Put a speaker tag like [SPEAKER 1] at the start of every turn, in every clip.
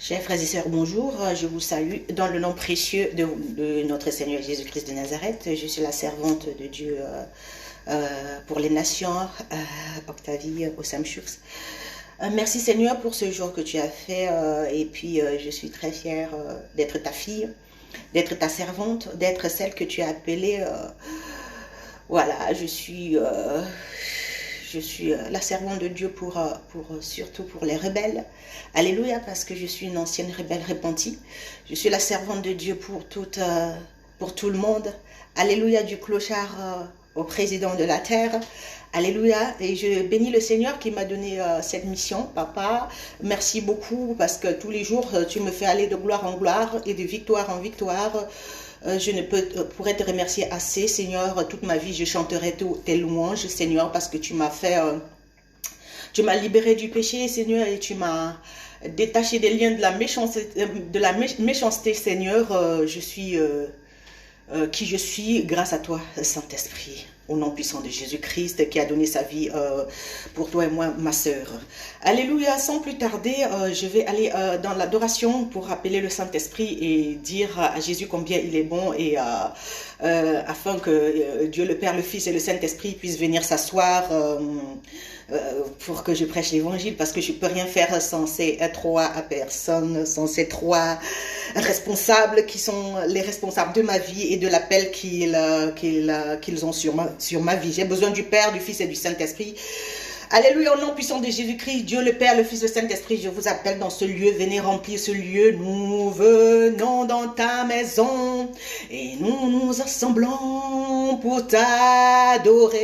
[SPEAKER 1] Chers frères et sœurs, bonjour. Je vous salue dans le nom précieux de notre Seigneur Jésus-Christ de Nazareth. Je suis la servante de Dieu pour les nations, Octavie Osamchus. Merci Seigneur pour ce jour que tu as fait et puis je suis très fière d'être ta fille, d'être ta servante, d'être celle que tu as appelée. Voilà, je suis la servante de Dieu surtout pour les rebelles. Alléluia, parce que je suis une ancienne rebelle repentie. Je suis la servante de Dieu pour tout le monde. Alléluia, du clochard au président de la terre. Alléluia, et je bénis le Seigneur qui m'a donné cette mission. Papa, merci beaucoup parce que tous les jours, tu me fais aller de gloire en gloire et de victoire en victoire. Je ne pourrais te remercier assez, Seigneur. Toute ma vie, je chanterai tes louanges, Seigneur, parce que tu m'as libéré du péché, Seigneur, et tu m'as détaché des liens de la méchanceté, Seigneur. Je suis qui je suis grâce à toi, Saint-Esprit. Au nom puissant de Jésus-Christ qui a donné sa vie pour toi et moi, ma sœur. Alléluia, sans plus tarder, je vais aller dans l'adoration pour appeler le Saint-Esprit et dire à Jésus combien il est bon et afin que Dieu le Père, le Fils et le Saint-Esprit puissent venir s'asseoir pour que je prêche l'évangile parce que je ne peux rien faire sans ces trois personnes, sans ces trois responsables qui sont les responsables de ma vie et de l'appel qu'ils ont sur ma vie. J'ai besoin du Père, du Fils et du Saint-Esprit. Alléluia, au nom puissant de Jésus-Christ, Dieu le Père, le Fils, le Saint-Esprit, je vous appelle dans ce lieu, venez remplir ce lieu. Nous venons dans ta maison et nous nous assemblons pour t'adorer.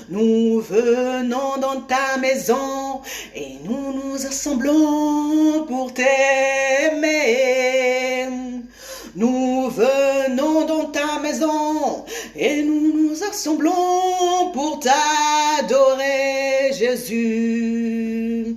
[SPEAKER 1] Nous venons dans ta maison et nous nous assemblons pour t'aimer. Nous venons dans ta maison et nous nous assemblons pour t'adorer, Jésus.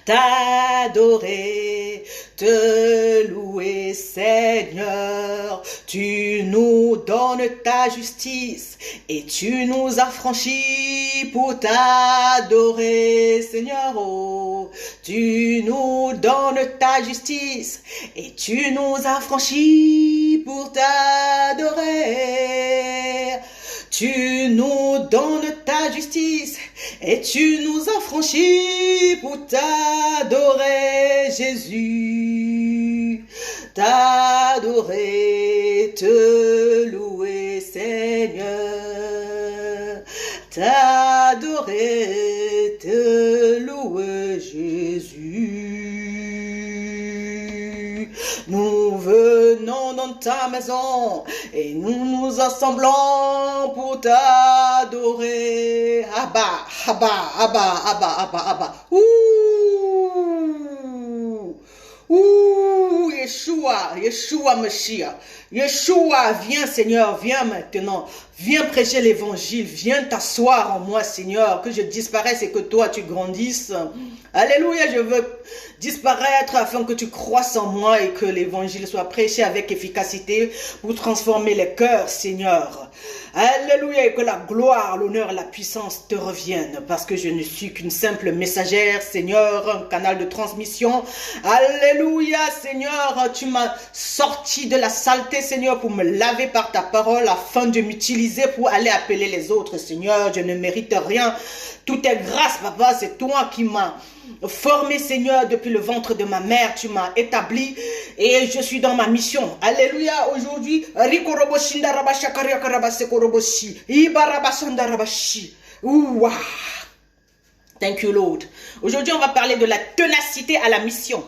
[SPEAKER 1] T'adorer, te louer, Seigneur. Tu nous donnes ta justice et tu nous as franchis pour t'adorer, Seigneur. Oh, tu nous donnes ta justice et tu nous as franchis pour t'adorer. Tu nous donnes ta justice et tu nous as franchis pour t'adorer, Jésus. T'adorer, te louer, Seigneur. T'adorer, te louer, Jésus. Nous venons dans ta maison et nous nous assemblons pour t'adorer. Abba, Abba, Abba, Abba, Abba, Abba. Yeshua, Yeshua Mashiach. Yeshua, viens Seigneur, viens maintenant. Viens prêcher l'évangile, viens t'asseoir en moi Seigneur, que je disparaisse et que toi tu grandisses. Alléluia, je veux disparaître afin que tu croisses en moi et que l'évangile soit prêché avec efficacité pour transformer les cœurs Seigneur. Alléluia, et que la gloire, l'honneur et la puissance te reviennent parce que je ne suis qu'une simple messagère Seigneur, un canal de transmission. Alléluia Seigneur, tu m'as sorti de la saleté Seigneur pour me laver par ta parole afin de m'utiliser pour aller appeler les autres Seigneur. Je ne mérite rien, tout est grâce Papa, c'est toi qui m'as formé Seigneur depuis le ventre de ma mère, tu m'as établi et je suis dans ma mission. Alléluia, aujourd'hui thank you Lord. Aujourd'hui on va parler de la ténacité à la mission.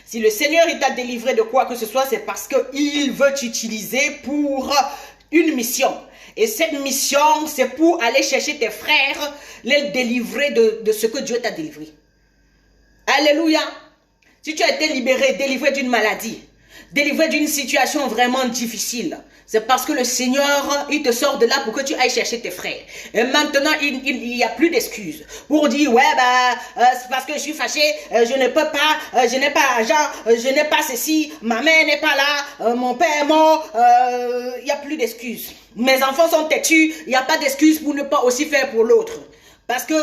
[SPEAKER 1] Si le Seigneur t'a délivré de quoi que ce soit, c'est parce qu'il veut t'utiliser pour une mission. Et cette mission, c'est pour aller chercher tes frères, les délivrer de ce que Dieu t'a délivré. Alléluia. Si tu as été libéré, délivré d'une maladie, délivré d'une situation vraiment difficile, c'est parce que le Seigneur, il te sort de là pour que tu ailles chercher tes frères. Et maintenant, il n'y a plus d'excuses pour dire, ouais, c'est parce que je suis fâché, je ne peux pas, je n'ai pas l'argent, je n'ai pas ceci, ma mère n'est pas là, mon père est mort, il n'y a plus d'excuses. Mes enfants sont têtus, il n'y a pas d'excuses pour ne pas aussi faire pour l'autre. Parce que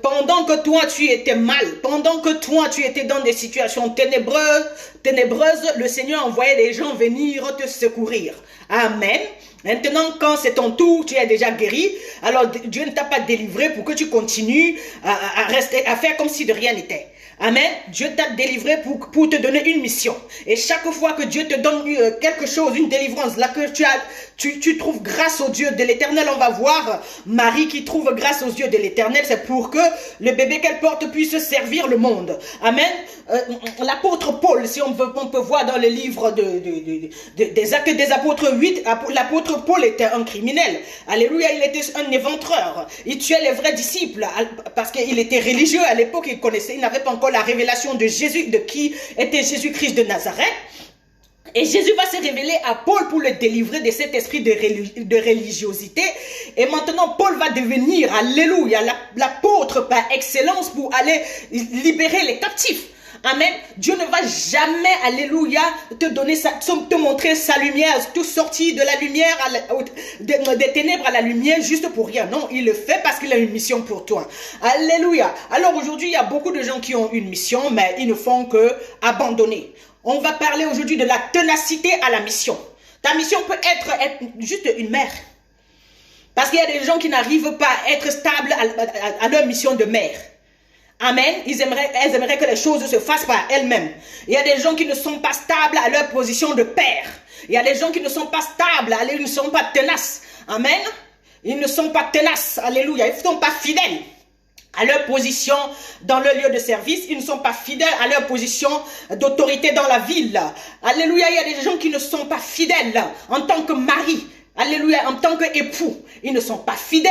[SPEAKER 1] pendant que toi tu étais mal, pendant que toi tu étais dans des situations ténébreuses, le Seigneur envoyait des gens venir te secourir. Amen. Maintenant, quand c'est ton tour, tu es déjà guéri, alors Dieu ne t'a pas délivré pour que tu continues à rester, à faire comme si de rien n'était. Amen. Dieu t'a délivré pour te donner une mission. Et chaque fois que Dieu te donne quelque chose, une délivrance, là que tu trouves grâce au Dieu de l'Éternel, on va voir Marie qui trouve grâce aux yeux de l'Éternel, c'est pour que le bébé qu'elle porte puisse servir le monde. Amen. L'apôtre Paul, si on peut voir dans le livre des Actes des Apôtres 8, l'apôtre Paul était un criminel. Alléluia, il était un éventreur. Il tuait les vrais disciples parce qu'il était religieux à l'époque, il n'avait pas encore la révélation de Jésus, de qui était Jésus-Christ de Nazareth. Et Jésus va se révéler à Paul pour le délivrer de cet esprit de religiosité. Et maintenant, Paul va devenir, alléluia, l'apôtre par excellence pour aller libérer les captifs. Amen. Dieu ne va jamais, alléluia, te montrer sa lumière, tout sorti de la lumière, des ténèbres à la lumière, juste pour rien. Non, il le fait parce qu'il a une mission pour toi. Alléluia. Alors aujourd'hui, il y a beaucoup de gens qui ont une mission, mais ils ne font que abandonner. On va parler aujourd'hui de la ténacité à la mission. Ta mission peut être juste une mère. Parce qu'il y a des gens qui n'arrivent pas à être stables à leur mission de mère. Amen. Elles aimeraient que les choses se fassent par elles-mêmes. Il y a des gens qui ne sont pas stables à leur position de père. Il y a des gens qui ne sont pas stables, ils ne sont pas tenaces. Amen. Ils ne sont pas tenaces. Alléluia. Ils ne sont pas fidèles à leur position dans le lieu de service. Ils ne sont pas fidèles à leur position d'autorité dans la ville. Alléluia. Il y a des gens qui ne sont pas fidèles en tant que mari. Alléluia, en tant qu'époux, ils ne sont pas fidèles,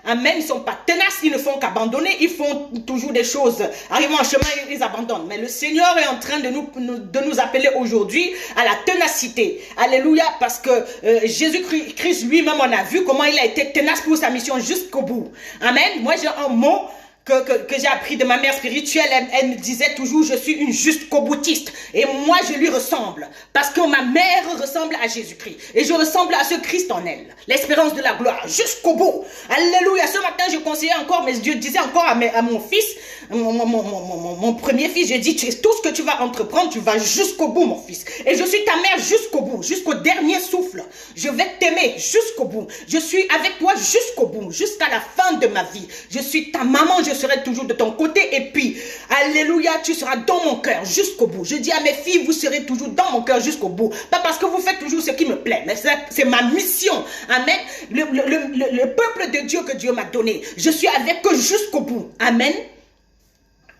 [SPEAKER 1] amen, ils ne sont pas tenaces, ils ne font qu'abandonner, ils font toujours des choses. Arrivant en chemin, ils abandonnent. Mais le Seigneur est en train de nous appeler aujourd'hui à la ténacité. Alléluia, parce que Jésus-Christ lui-même, on a vu comment il a été tenace pour sa mission jusqu'au bout. Amen. Moi, j'ai un mot que j'ai appris de ma mère spirituelle. Elle me disait toujours, je suis une jusqu'au boutiste. Et moi, je lui ressemble. Parce que ma mère ressemble à Jésus-Christ. Et je ressemble à ce Christ en elle. L'espérance de la gloire, jusqu'au bout. Alléluia. Ce matin, je conseillais encore, mais Dieu disait encore à mon fils, mon premier fils, je dis, tout ce que tu vas entreprendre, tu vas jusqu'au bout, mon fils. Et je suis ta mère jusqu'au bout, jusqu'au dernier souffle. Je vais t'aimer jusqu'au bout. Je suis avec toi jusqu'au bout, jusqu'à la fin de ma vie. Je suis ta maman, je serai toujours de ton côté. Et puis, alléluia, tu seras dans mon cœur jusqu'au bout. Je dis à mes filles, vous serez toujours dans mon cœur jusqu'au bout. Pas parce que vous faites toujours ce qui me plaît, mais c'est ma mission. Amen. Le peuple de Dieu que Dieu m'a donné, je suis avec eux jusqu'au bout. Amen.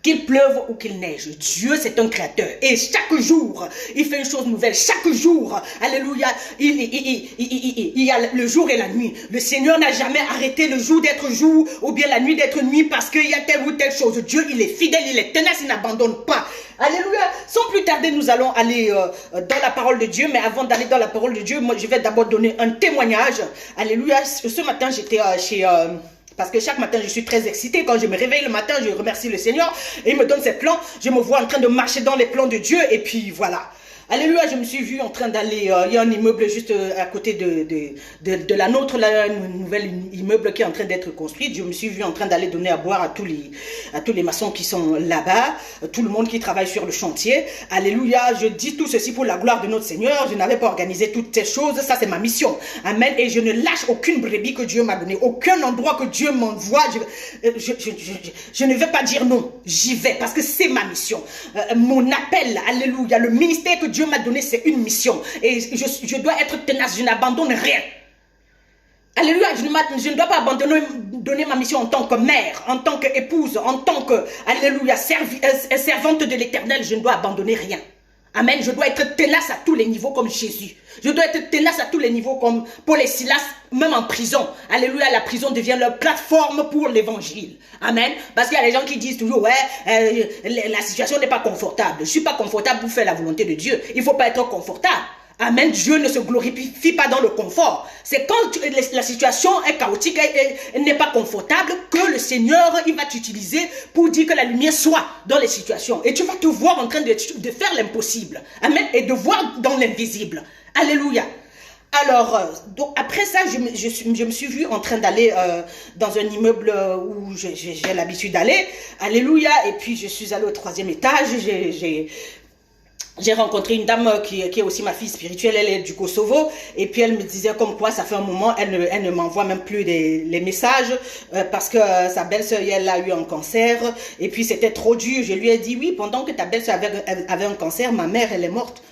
[SPEAKER 1] Qu'il pleuve ou qu'il neige, Dieu c'est un créateur. Et chaque jour, il fait une chose nouvelle. Chaque jour, alléluia, il y a le jour et la nuit. Le Seigneur n'a jamais arrêté le jour d'être jour ou bien la nuit d'être nuit parce qu'il y a telle ou telle chose. Dieu, il est fidèle, il est tenace, il n'abandonne pas. Alléluia. Sans plus tarder, nous allons aller dans la parole de Dieu. Mais avant d'aller dans la parole de Dieu, moi, je vais d'abord donner un témoignage. Alléluia. Ce matin, j'étais chez... Parce que chaque matin, je suis très excitée. Quand je me réveille le matin, je remercie le Seigneur. Et il me donne ses plans. Je me vois en train de marcher dans les plans de Dieu. Et puis voilà. Alléluia, je me suis vue en train d'aller, il y a un immeuble juste à côté de la nôtre, là, un nouvel immeuble qui est en train d'être construit. Je me suis vue en train d'aller donner à boire à tous les maçons qui sont là-bas, tout le monde qui travaille sur le chantier. Alléluia, je dis tout ceci pour la gloire de notre Seigneur. Je n'avais pas organisé toutes ces choses, ça c'est ma mission. Amen, et je ne lâche aucune brebis que Dieu m'a donné, aucun endroit que Dieu m'envoie. Je ne vais pas dire non, j'y vais parce que c'est ma mission. Mon appel, alléluia, le ministère que Dieu m'a donné, c'est une mission. Et je dois être tenace, je n'abandonne rien. Alléluia, je ne dois pas donner ma mission en tant que mère, en tant qu'épouse, en tant que, alléluia, servante de l'Éternel, je ne dois abandonner rien. Amen, je dois être tenace à tous les niveaux comme Jésus. Je dois être tenace à tous les niveaux comme Paul et Silas, même en prison. Alléluia, la prison devient leur plateforme pour l'évangile. Amen. Parce qu'il y a des gens qui disent toujours, ouais, la situation n'est pas confortable. Je ne suis pas confortable pour faire la volonté de Dieu. Il ne faut pas être confortable. Amen. Dieu ne se glorifie pas dans le confort. C'est quand la situation est chaotique et n'est pas confortable que le Seigneur, il va t'utiliser pour dire que la lumière soit dans les situations. Et tu vas te voir en train de faire l'impossible. Amen. Et de voir dans l'invisible. Alléluia. Alors, donc après ça, je me suis vue en train d'aller dans un immeuble où j'ai l'habitude d'aller. Alléluia. Et puis, je suis allée au 3e étage. J'ai rencontré une dame qui est aussi ma fille spirituelle, elle est du Kosovo, et puis elle me disait comme quoi ça fait un moment, elle ne m'envoie même plus les messages, parce que sa belle-sœur, elle a eu un cancer, et puis c'était trop dur. Je lui ai dit, oui, pendant que ta belle-sœur avait un cancer, ma mère, elle est morte.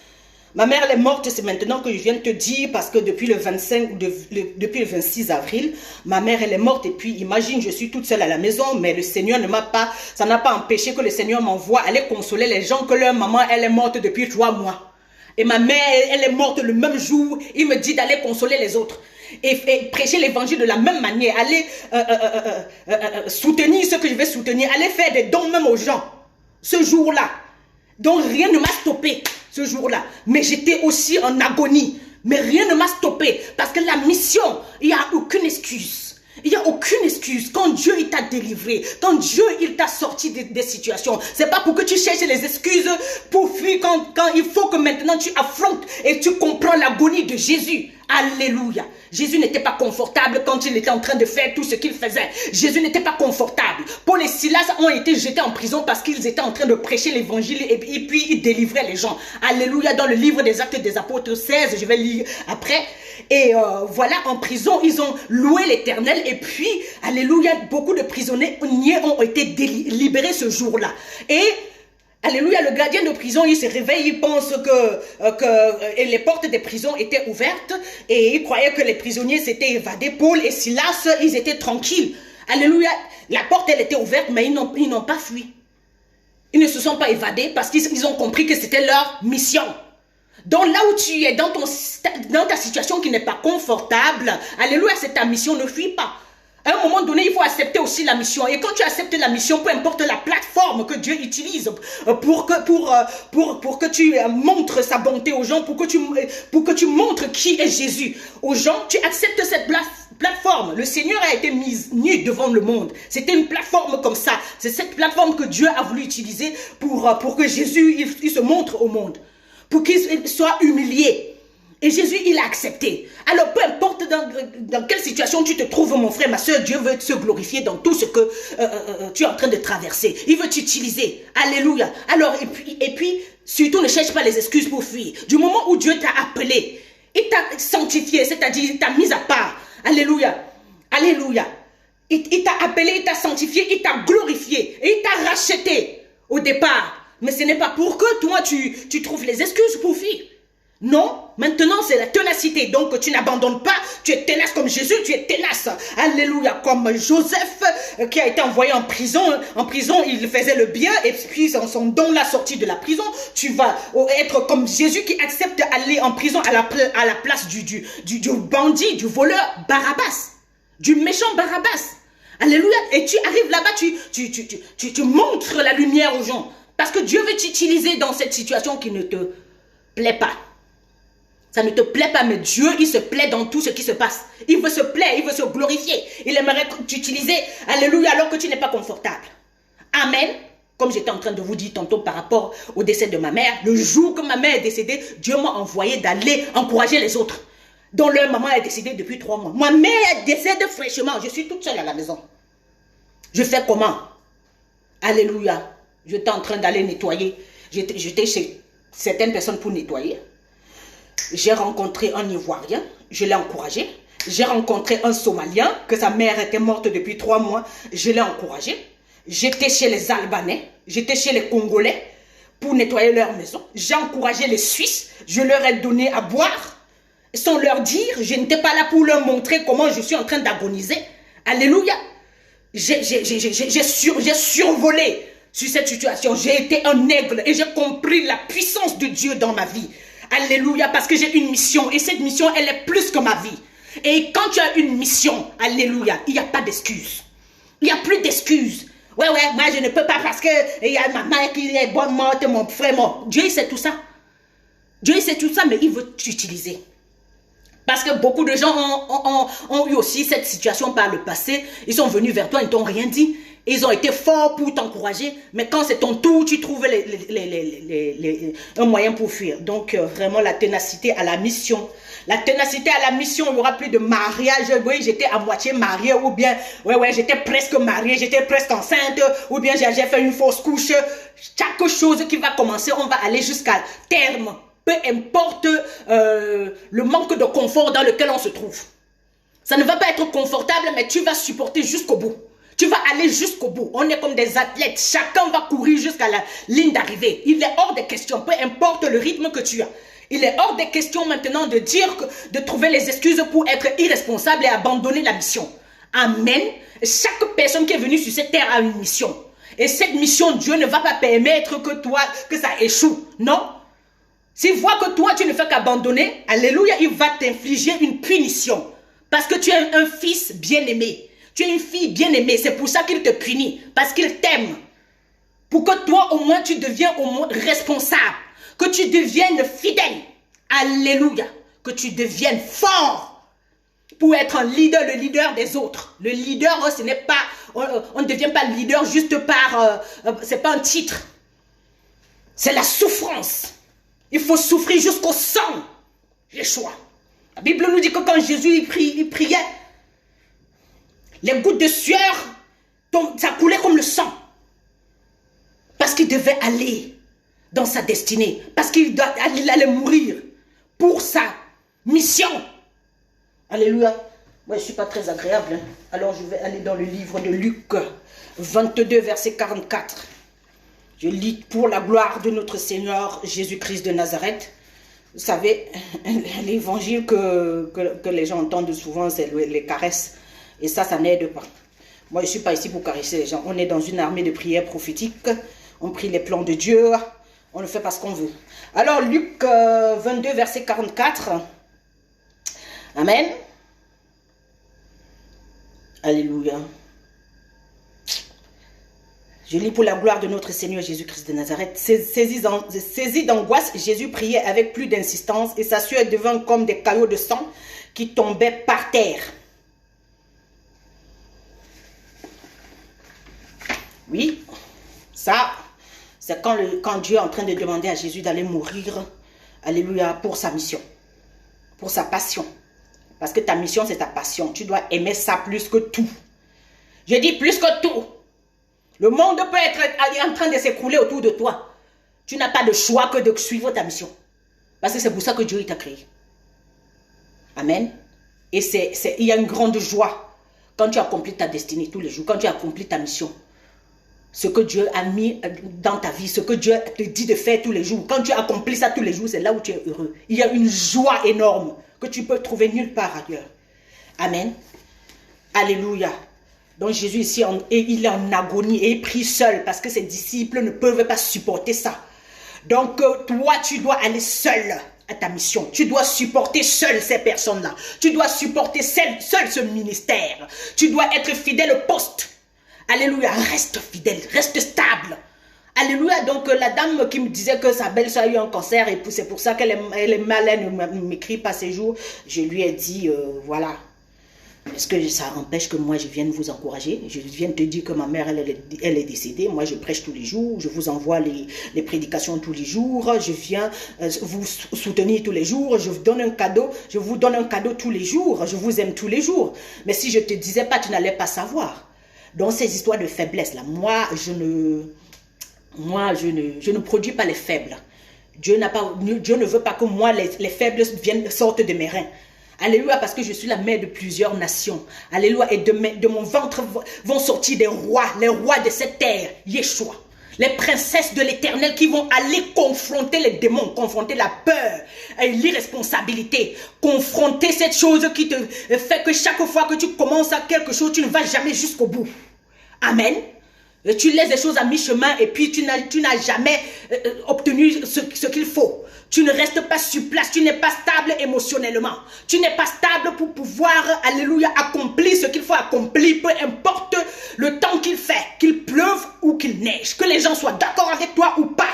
[SPEAKER 1] Ma mère, elle est morte, c'est maintenant que je viens de te dire, parce que depuis le 26 avril, ma mère, elle est morte. Et puis, imagine, je suis toute seule à la maison, mais le Seigneur ne m'a pas, ça n'a pas empêché que le Seigneur m'envoie aller consoler les gens que leur maman, elle est morte depuis 3 mois. Et ma mère, elle est morte le même jour, il me dit d'aller consoler les autres. Et prêcher l'évangile de la même manière, aller soutenir ce que je vais soutenir, aller faire des dons même aux gens, ce jour-là. Donc, rien ne m'a stoppé ce jour-là. Mais j'étais aussi en agonie. Mais rien ne m'a stoppé. Parce que la mission, il n'y a aucune excuse. Il n'y a aucune excuse. Quand Dieu il t'a délivré, quand Dieu il t'a sorti des situations, c'est pas pour que tu cherches les excuses pour fuir quand il faut que maintenant tu affrontes et tu comprends l'agonie de Jésus. Alléluia. Jésus n'était pas confortable quand il était en train de faire tout ce qu'il faisait. Jésus n'était pas confortable. Paul et Silas ont été jetés en prison parce qu'ils étaient en train de prêcher l'évangile et puis ils délivraient les gens. Alléluia. Dans le livre des Actes des Apôtres 16, je vais lire après. Et voilà, en prison, ils ont loué l'Éternel. Et puis, alléluia, beaucoup de prisonniers ont été libérés ce jour-là. Et alléluia, le gardien de prison, il se réveille, il pense que les portes des prisons étaient ouvertes et il croyait que les prisonniers s'étaient évadés. Paul et Silas, ils étaient tranquilles. Alléluia, la porte, elle était ouverte, mais ils n'ont pas fui. Ils ne se sont pas évadés parce qu'ils ont compris que c'était leur mission. Donc là où tu es, dans ta situation qui n'est pas confortable, alléluia, c'est ta mission, ne fuis pas. À un moment donné, il faut accepter aussi la mission. Et quand tu acceptes la mission, peu importe la plateforme que Dieu utilise pour que tu montres sa bonté aux gens, pour que tu montres qui est Jésus aux gens, tu acceptes cette plateforme. Le Seigneur a été mis nu devant le monde. C'était une plateforme comme ça. C'est cette plateforme que Dieu a voulu utiliser pour que Jésus il se montre au monde, pour qu'il soit humilié. Et Jésus, il a accepté. Alors, peu importe dans quelle situation tu te trouves, mon frère, ma soeur, Dieu veut se glorifier dans tout ce que tu es en train de traverser. Il veut t'utiliser. Alléluia. Alors, et puis, surtout, ne cherche pas les excuses pour fuir. Du moment où Dieu t'a appelé, il t'a sanctifié, c'est-à-dire, il t'a mis à part. Alléluia. Alléluia. Il t'a appelé, il t'a sanctifié, il t'a glorifié. Et il t'a racheté au départ. Mais ce n'est pas pour que toi, tu trouves les excuses pour fuir. Non, maintenant c'est la ténacité. Donc tu n'abandonnes pas, tu es tenace comme Jésus, tu es tenace. Alléluia, comme Joseph qui a été envoyé en prison. En prison, il faisait le bien et puis son don l'a sorti de la prison. Tu vas être comme Jésus qui accepte d'aller en prison à la place du bandit, du voleur Barabbas, du méchant Barabbas. Alléluia, et tu arrives là-bas, tu montres la lumière aux gens. Parce que Dieu veut t'utiliser dans cette situation qui ne te plaît pas. Ça ne te plaît pas, mais Dieu, il se plaît dans tout ce qui se passe. Il veut se plaire, il veut se glorifier. Il aimerait t'utiliser, alléluia, alors que tu n'es pas confortable. Amen. Comme j'étais en train de vous dire tantôt par rapport au décès de ma mère, le jour que ma mère est décédée, Dieu m'a envoyé d'aller encourager les autres, dont leur maman est décédée depuis 3 mois. Ma mère décède fraîchement, je suis toute seule à la maison. Je fais comment? Alléluia. J'étais en train d'aller nettoyer. J'étais chez certaines personnes pour nettoyer. J'ai rencontré un Ivoirien, je l'ai encouragé. J'ai rencontré un Somalien, que sa mère était morte depuis 3 mois, je l'ai encouragé. J'étais chez les Albanais, j'étais chez les Congolais pour nettoyer leur maison. J'ai encouragé les Suisses, je leur ai donné à boire. Sans leur dire, je n'étais pas là pour leur montrer comment je suis en train d'agoniser. Alléluia. J'ai survolé sur cette situation. J'ai été un aigle et j'ai compris la puissance de Dieu dans ma vie. Alléluia, parce que j'ai une mission et cette mission, elle est plus que ma vie. Et quand tu as une mission, alléluia, il n'y a pas d'excuses. Il n'y a plus d'excuses. Ouais, moi je ne peux pas parce que il y a ma mère qui est bonne morte, mon frère mort. Dieu il sait tout ça. Dieu il sait tout ça, mais il veut t'utiliser. Parce que beaucoup de gens ont eu aussi cette situation par le passé. Ils sont venus vers toi, ils ne t'ont rien dit. Ils ont été forts pour t'encourager. Mais quand c'est ton tour, tu trouves un moyen pour fuir. Donc vraiment la ténacité à la mission. La ténacité à la mission, il n'y aura plus de mariage. Oui, j'étais à moitié mariée, ou bien, ouais, j'étais presque mariée, j'étais presque enceinte, ou bien j'ai fait une fausse couche. Chaque chose qui va commencer, on va aller jusqu'à terme. Peu importe le manque de confort dans lequel on se trouve. Ça ne va pas être confortable, mais tu vas supporter jusqu'au bout. Tu vas aller jusqu'au bout. On est comme des athlètes. Chacun va courir jusqu'à la ligne d'arrivée. Il est hors de question, peu importe le rythme que tu as. Il est hors de question maintenant de dire, de trouver les excuses pour être irresponsable et abandonner la mission. Amen. Chaque personne qui est venue sur cette terre a une mission. Et cette mission, Dieu ne va pas permettre que ça échoue. Non. S'il voit que toi, tu ne fais qu'abandonner, alléluia, il va t'infliger une punition. Parce que tu es un fils bien-aimé. Tu es une fille bien-aimée, c'est pour ça qu'il te punit, parce qu'il t'aime. Pour que toi, au moins, tu deviennes au moins responsable, que tu deviennes fidèle. Alléluia. Que tu deviennes fort pour être un leader, le leader des autres. Le leader, ce n'est pas, on ne devient pas leader juste par, c'est pas un titre. C'est la souffrance. Il faut souffrir jusqu'au sang. Yeshua. La Bible nous dit que quand Jésus il priait, les gouttes de sueur, ça coulait comme le sang. Parce qu'il devait aller dans sa destinée. Parce qu'il allait mourir pour sa mission. Alléluia. Moi, je ne suis pas très agréable. Hein. Alors, je vais aller dans le livre de Luc 22, verset 44. Je lis pour la gloire de notre Seigneur Jésus-Christ de Nazareth. Vous savez, l'évangile que les gens entendent souvent, c'est les caresses. Et ça n'aide pas. Moi, je ne suis pas ici pour caresser les gens. On est dans une armée de prières prophétiques. On prie les plans de Dieu. On ne fait pas ce qu'on veut. Alors, Luc 22, verset 44. Amen. Alléluia. Je lis pour la gloire de notre Seigneur Jésus-Christ de Nazareth. Saisi d'angoisse, Jésus priait avec plus d'insistance et sa sueur devint comme des caillots de sang qui tombaient par terre. Oui, ça, c'est quand Dieu est en train de demander à Jésus d'aller mourir, alléluia, pour sa mission, pour sa passion. Parce que ta mission, c'est ta passion. Tu dois aimer ça plus que tout. Je dis plus que tout. Le monde peut être en train de s'écrouler autour de toi. Tu n'as pas de choix que de suivre ta mission. Parce que c'est pour ça que Dieu t'a créé. Amen. Et il y a une grande joie quand tu accomplis ta destinée tous les jours, quand tu accomplis ta mission. Ce que Dieu a mis dans ta vie, ce que Dieu te dit de faire tous les jours. Quand tu accomplis ça tous les jours, c'est là où tu es heureux. Il y a une joie énorme que tu peux trouver nulle part ailleurs. Amen. Alléluia. Donc Jésus ici, il est en agonie et il prie seul parce que ses disciples ne peuvent pas supporter ça. Donc toi, tu dois aller seul à ta mission. Tu dois supporter seul ces personnes-là. Tu dois supporter seul ce ministère. Tu dois être fidèle au poste. Alléluia, reste fidèle, reste stable. Alléluia, donc la dame qui me disait que sa belle-soeur a eu un cancer et c'est pour ça qu'elle est malade, elle ne m'écrit pas ces jours. Je lui ai dit, voilà. Est-ce que ça empêche que moi je vienne vous encourager? Je viens te dire que ma mère, elle est décédée. Moi, je prêche tous les jours. Je vous envoie les prédications tous les jours. Je viens vous soutenir tous les jours. Je vous donne un cadeau. Je vous donne un cadeau tous les jours. Je vous aime tous les jours. Mais si je ne te disais pas, tu n'allais pas savoir. Donc, ces histoires de faiblesse, là, moi, je ne produis pas les faibles. Dieu ne veut pas que moi, les faibles sortent de mes reins. Alléluia, parce que je suis la mère de plusieurs nations. Alléluia, et de mon ventre vont sortir des rois, les rois de cette terre, Yeshua. Les princesses de l'éternel qui vont aller confronter les démons, confronter la peur et l'irresponsabilité, confronter cette chose qui te fait que chaque fois que tu commences à quelque chose, tu ne vas jamais jusqu'au bout. Amen. Et tu laisses les choses à mi-chemin et puis tu n'as jamais obtenu ce qu'il faut. Tu ne restes pas sur place, tu n'es pas stable émotionnellement. Tu n'es pas stable pour pouvoir, alléluia, accomplir ce qu'il faut accomplir, peu importe le temps qu'il fait, qu'il pleuve ou qu'il neige, que les gens soient d'accord avec toi ou pas.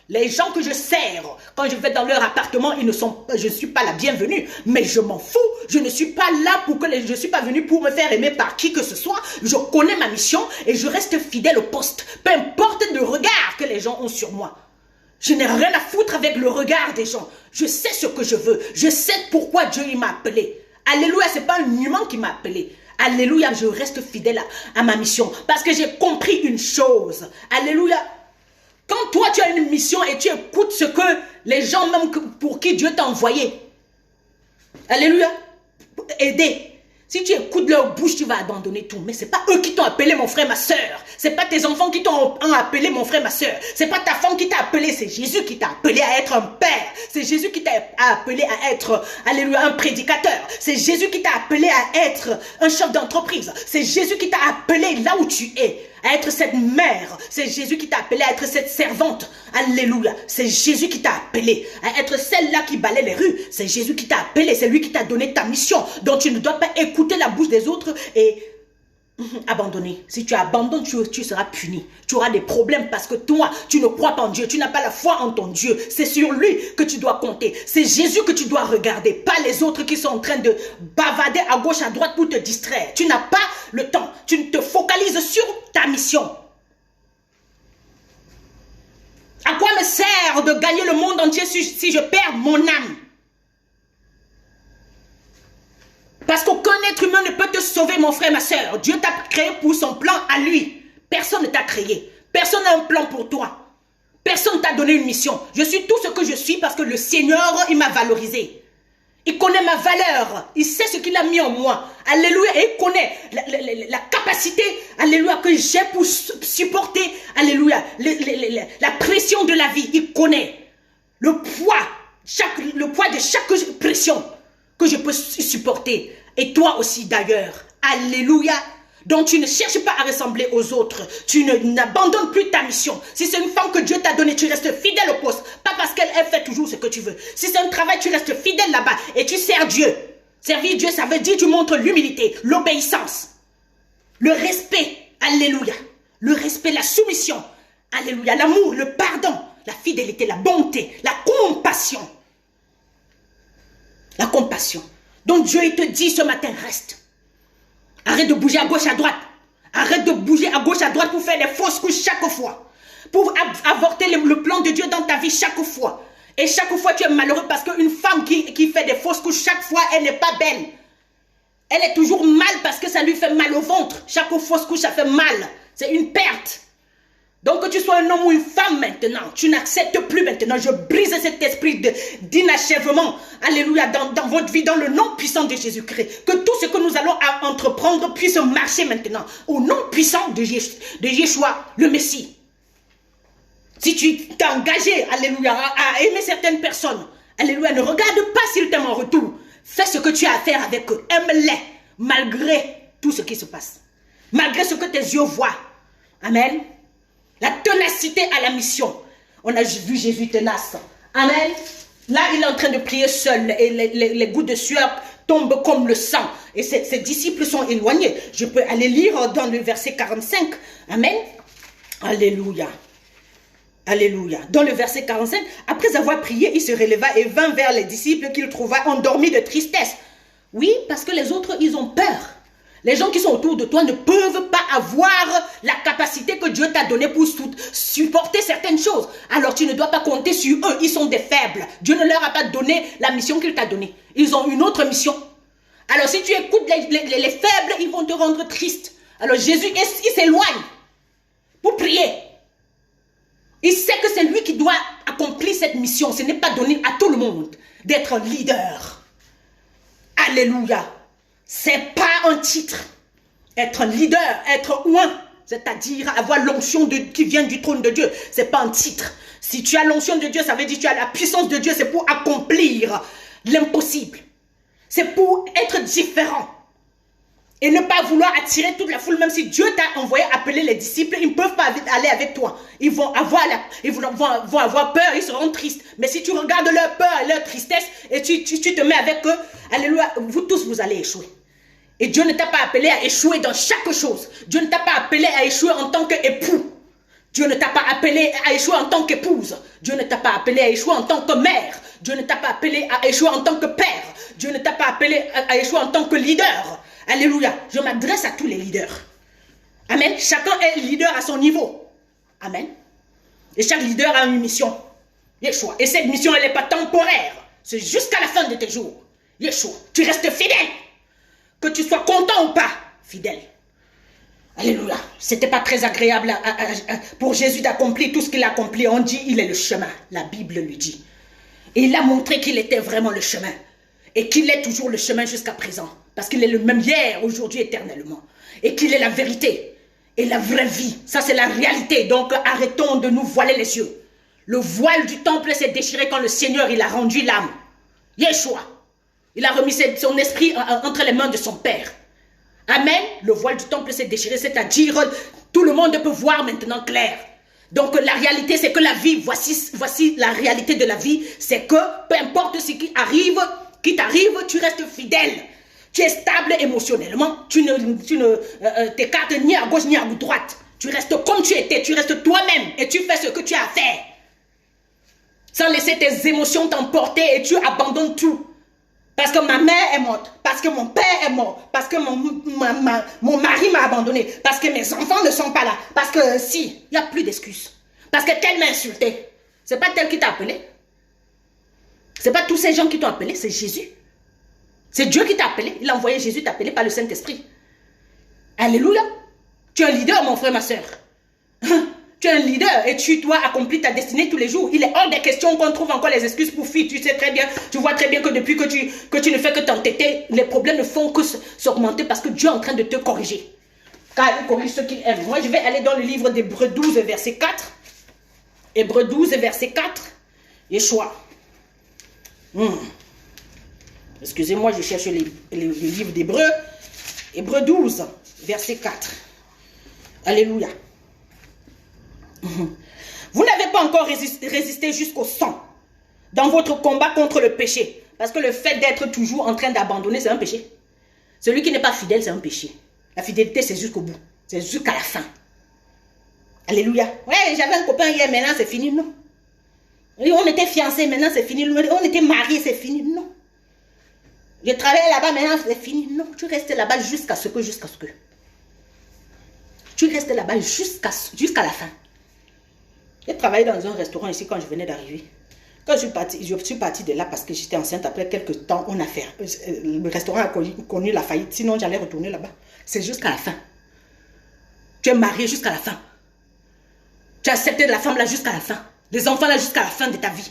[SPEAKER 1] Les gens que je sers, quand je vais dans leur appartement, je ne suis pas la bienvenue, mais je m'en fous. Je ne suis pas là je ne suis pas venu pour me faire aimer par qui que ce soit. Je connais ma mission et je reste fidèle au poste, peu importe le regard que les gens ont sur moi. Je n'ai rien à foutre avec le regard des gens. Je sais ce que je veux. Je sais pourquoi Dieu m'a appelé. Alléluia, ce n'est pas un humain qui m'a appelé. Alléluia, je reste fidèle à ma mission. Parce que j'ai compris une chose. Alléluia. Quand toi, tu as une mission et tu écoutes ce que les gens, même pour qui Dieu t'a envoyé. Alléluia. Aider. Si tu écoutes leur bouche, tu vas abandonner tout. Mais ce n'est pas eux qui t'ont appelé, mon frère, ma soeur. Ce n'est pas tes enfants qui t'ont appelé, mon frère, ma soeur. Ce n'est pas ta femme qui t'a appelé. C'est Jésus qui t'a appelé à être un père. C'est Jésus qui t'a appelé à être, alléluia, un prédicateur. C'est Jésus qui t'a appelé à être un chef d'entreprise. C'est Jésus qui t'a appelé là où tu es, à être cette mère. C'est Jésus qui t'a appelé à être cette servante. Alléluia. C'est Jésus qui t'a appelé à être celle-là qui balaie les rues. C'est Jésus qui t'a appelé. C'est lui qui t'a donné ta mission. Donc tu ne dois pas écouter la bouche des autres et abandonner. Si tu abandonnes, tu seras puni. Tu auras des problèmes parce que toi, tu ne crois pas en Dieu. Tu n'as pas la foi en ton Dieu. C'est sur lui que tu dois compter. C'est Jésus que tu dois regarder, pas les autres qui sont en train de bavader à gauche, à droite pour te distraire. Tu n'as pas le temps. Tu ne te focalises sur ta mission. À quoi me sert de gagner le monde entier si je perds mon âme? Parce qu'aucun être humain ne peut te sauver, mon frère, ma soeur. Dieu t'a créé pour son plan à lui. Personne ne t'a créé. Personne n'a un plan pour toi. Personne ne t'a donné une mission. Je suis tout ce que je suis parce que le Seigneur, il m'a valorisé. Il connaît ma valeur. Il sait ce qu'il a mis en moi. Alléluia. Et il connaît la capacité, alléluia, que j'ai pour supporter, alléluia, la pression de la vie. Il connaît le poids de chaque pression que je peux supporter. Et toi aussi d'ailleurs. Alléluia. Donc tu ne cherches pas à ressembler aux autres. Tu n'abandonnes plus ta mission. Si c'est une femme que Dieu t'a donnée, tu restes fidèle au poste. Pas parce qu'elle fait toujours ce que tu veux. Si c'est un travail, tu restes fidèle là-bas et tu sers Dieu. Servir Dieu, ça veut dire tu montres l'humilité, l'obéissance, le respect. Alléluia. Le respect, la soumission. Alléluia. L'amour, le pardon, la fidélité, la bonté, la compassion. La compassion. Donc Dieu, il te dit ce matin, reste. Arrête de bouger à gauche, à droite. Arrête de bouger à gauche, à droite pour faire des fausses couches chaque fois. Pour avorter le plan de Dieu dans ta vie chaque fois. Et chaque fois, tu es malheureux parce qu'une femme qui fait des fausses couches, chaque fois, elle n'est pas belle. Elle est toujours mal parce que ça lui fait mal au ventre. Chaque fausse couche, ça fait mal. C'est une perte. Donc que tu sois un homme ou une femme maintenant, tu n'acceptes plus maintenant. Je brise cet esprit d'inachèvement, alléluia, dans votre vie, dans le nom puissant de Jésus-Christ. Que tout ce que nous allons entreprendre puisse marcher maintenant, au nom puissant de Yeshua, le Messie. Si tu t'es engagé, alléluia, à aimer certaines personnes, alléluia, ne regarde pas s'ils t'aiment en retour. Fais ce que tu as à faire avec eux. Aime-les, malgré tout ce qui se passe. Malgré ce que tes yeux voient. Amen. La ténacité à la mission. On a vu Jésus tenace. Amen. Là, il est en train de prier seul. Et les gouttes de sueur tombent comme le sang. Et ses disciples sont éloignés. Je peux aller lire dans le verset 45. Amen. Alléluia. Alléluia. Dans le verset 45, après avoir prié, il se releva et vint vers les disciples qu'il trouva endormis de tristesse. Oui, parce que les autres, ils ont peur. Les gens qui sont autour de toi ne peuvent pas avoir la capacité que Dieu t'a donnée pour supporter certaines choses. Alors tu ne dois pas compter sur eux. Ils sont des faibles. Dieu ne leur a pas donné la mission qu'il t'a donnée. Ils ont une autre mission. Alors si tu écoutes les faibles, ils vont te rendre triste. Alors Jésus, il s'éloigne pour prier. Il sait que c'est lui qui doit accomplir cette mission. Ce n'est pas donné à tout le monde d'être leader. Alléluia. C'est pas un titre. Être un leader, être oint, c'est-à-dire avoir l'onction qui vient du trône de Dieu. C'est pas un titre. Si tu as l'onction de Dieu, ça veut dire que tu as la puissance de Dieu. C'est pour accomplir l'impossible. C'est pour être différent. Et ne pas vouloir attirer toute la foule, même si Dieu t'a envoyé appeler les disciples, ils ne peuvent pas aller avec toi. Ils vont avoir peur, ils seront tristes. Mais si tu regardes leur peur et leur tristesse, et tu te mets avec eux, alléluia, vous tous, vous allez échouer. Et Dieu ne t'a pas appelé à échouer dans chaque chose. Dieu ne t'a pas appelé à échouer en tant qu'époux. Dieu ne t'a pas appelé à échouer en tant qu'épouse. Dieu ne t'a pas appelé à échouer en tant que mère. Dieu ne t'a pas appelé à échouer en tant que père. Dieu ne t'a pas appelé à échouer en tant que leader. Alléluia. Je m'adresse à tous les leaders. Amen. Chacun est leader à son niveau. Amen. Et chaque leader a une mission. Yeshua. Et cette mission, elle n'est pas temporaire. C'est jusqu'à la fin de tes jours. Yeshua, tu restes fidèle. Que tu sois content ou pas, fidèle. Alléluia. C'était pas très agréable pour Jésus d'accomplir tout ce qu'il a accompli. On dit, il est le chemin. La Bible lui dit. Et il a montré qu'il était vraiment le chemin. Et qu'il est toujours le chemin jusqu'à présent. Parce qu'il est le même hier, aujourd'hui, éternellement. Et qu'il est la vérité. Et la vraie vie. Ça, c'est la réalité. Donc, arrêtons de nous voiler les yeux. Le voile du temple s'est déchiré quand le Seigneur, il a rendu l'âme. Yeshua. Il a remis son esprit entre les mains de son Père. Amen. Le voile du temple s'est déchiré, c'est-à-dire tout le monde peut voir maintenant clair. Donc la réalité, c'est que la vie, voici la réalité de la vie, c'est que peu importe ce qui t'arrive, tu restes fidèle. Tu es stable émotionnellement, tu ne t'écartes ni à gauche ni à droite. Tu restes comme tu étais, tu restes toi-même et tu fais ce que tu as à faire. Sans laisser tes émotions t'emporter et tu abandonnes tout. Parce que ma mère est morte, parce que mon père est mort, parce que mon mari m'a abandonné, parce que mes enfants ne sont pas là, parce que si, il n'y a plus d'excuses. Parce que tel m'a insulté. C'est pas tel qui t'a appelé. C'est pas tous ces gens qui t'ont appelé, c'est Jésus. C'est Dieu qui t'a appelé. Il a envoyé Jésus t'appeler par le Saint-Esprit. Alléluia. Tu es un leader, mon frère, ma soeur. Tu es un leader et tu dois accomplir ta destinée tous les jours. Il est hors des questions qu'on trouve encore les excuses pour fuir. Tu sais très bien, tu vois très bien que depuis que tu ne fais que t'entêter, les problèmes ne font que s'augmenter parce que Dieu est en train de te corriger. Car il corrige ceux qu'il aime. Moi, je vais aller dans le livre d'Hébreux 12, verset 4. Hébreux 12, verset 4. Yeshua. Excusez-moi, je cherche le livre d'Hébreux. Hébreux 12, verset 4. Alléluia. Vous n'avez pas encore résisté jusqu'au sang dans votre combat contre le péché. Parce que le fait d'être toujours en train d'abandonner, c'est un péché. Celui qui n'est pas fidèle, c'est un péché. La fidélité, c'est jusqu'au bout. C'est jusqu'à la fin. Alléluia. Ouais, j'avais un copain hier, maintenant c'est fini. Non. Et on était fiancés, maintenant c'est fini. On était mariés, c'est fini. Non. Je travaillais là-bas, maintenant c'est fini. Non, tu restes là-bas jusqu'à ce que. Tu restes là-bas jusqu'à la fin. J'ai travaillé dans un restaurant ici quand je venais d'arriver. Quand je suis partie de là parce que j'étais enceinte. Après quelques temps, on a fait. Le restaurant a connu la faillite. Sinon, j'allais retourner là-bas. C'est jusqu'à la fin. Tu es marié jusqu'à la fin. Tu as accepté la femme là jusqu'à la fin. Les enfants là jusqu'à la fin de ta vie.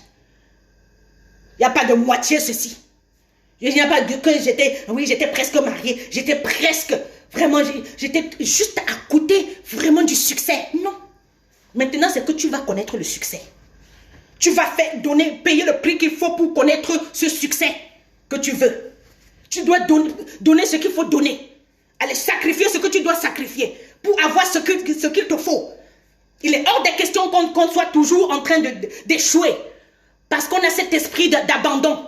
[SPEAKER 1] Il n'y a pas de moitié ceci. Il n'y a pas de que j'étais presque mariée. J'étais presque, vraiment, j'étais juste à côté vraiment du succès. Non. Maintenant, c'est que tu vas connaître le succès. Tu vas payer le prix qu'il faut pour connaître ce succès que tu veux. Tu dois donner ce qu'il faut donner. Aller sacrifier ce que tu dois sacrifier pour avoir ce qu'il te faut. Il est hors des questions qu'on soit toujours en train d'échouer. Parce qu'on a cet esprit d'abandon.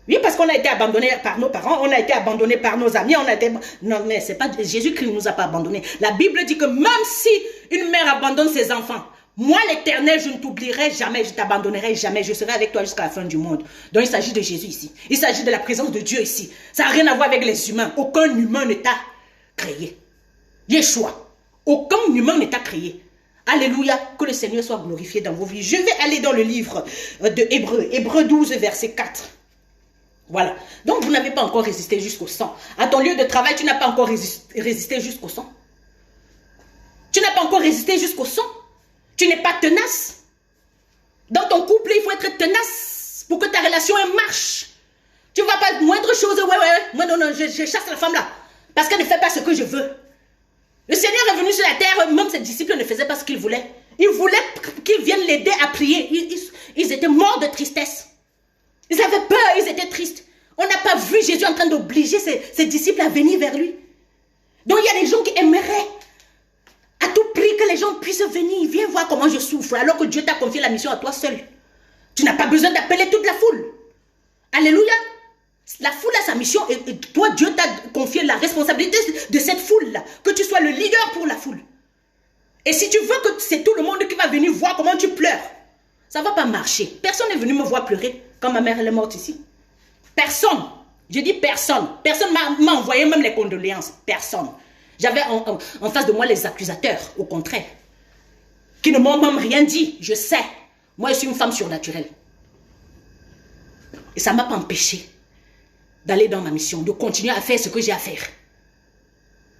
[SPEAKER 1] Oui, parce qu'on a été abandonné par nos parents, on a été abandonné par nos amis, Non, mais c'est pas Jésus-Christ qui ne nous a pas abandonnés. La Bible dit que même si une mère abandonne ses enfants, moi l'Éternel, je ne t'oublierai jamais, je t'abandonnerai jamais, je serai avec toi jusqu'à la fin du monde. Donc il s'agit de Jésus ici. Il s'agit de la présence de Dieu ici. Ça n'a rien à voir avec les humains. Aucun humain ne t'a créé. Yeshua. Aucun humain ne t'a créé. Alléluia. Que le Seigneur soit glorifié dans vos vies. Je vais aller dans le livre de Hébreux. Hébreux 12, verset 4. Voilà. Donc, vous n'avez pas encore résisté jusqu'au sang. À ton lieu de travail, tu n'as pas encore résisté jusqu'au sang. Tu n'as pas encore résisté jusqu'au sang. Tu n'es pas tenace. Dans ton couple, il faut être tenace pour que ta relation marche. Tu ne vas pas moindre chose. Moi, non, je chasse la femme là. Parce qu'elle ne fait pas ce que je veux. Le Seigneur est venu sur la terre. Même ses disciples ne faisaient pas ce qu'ils voulaient. Ils voulaient qu'ils viennent l'aider à prier. Ils étaient morts de tristesse. Ils avaient peur, ils étaient tristes. On n'a pas vu Jésus en train d'obliger ses disciples à venir vers lui. Donc il y a des gens qui aimeraient à tout prix que les gens puissent venir. Viens voir comment je souffre alors que Dieu t'a confié la mission à toi seul. Tu n'as pas besoin d'appeler toute la foule. Alléluia. La foule a sa mission et toi Dieu t'a confié la responsabilité de cette foule-là. Que tu sois le leader pour la foule. Et si tu veux que c'est tout le monde qui va venir voir comment tu pleures, ça ne va pas marcher. Personne n'est venu me voir pleurer quand ma mère elle est morte ici. Personne. Je dis personne. Personne m'a envoyé même les condoléances. Personne. J'avais en face de moi les accusateurs, au contraire. Qui ne m'ont même rien dit. Je sais.
[SPEAKER 2] Moi, je suis une femme surnaturelle. Et ça ne m'a pas empêché d'aller dans ma mission, de continuer à faire ce que j'ai à faire.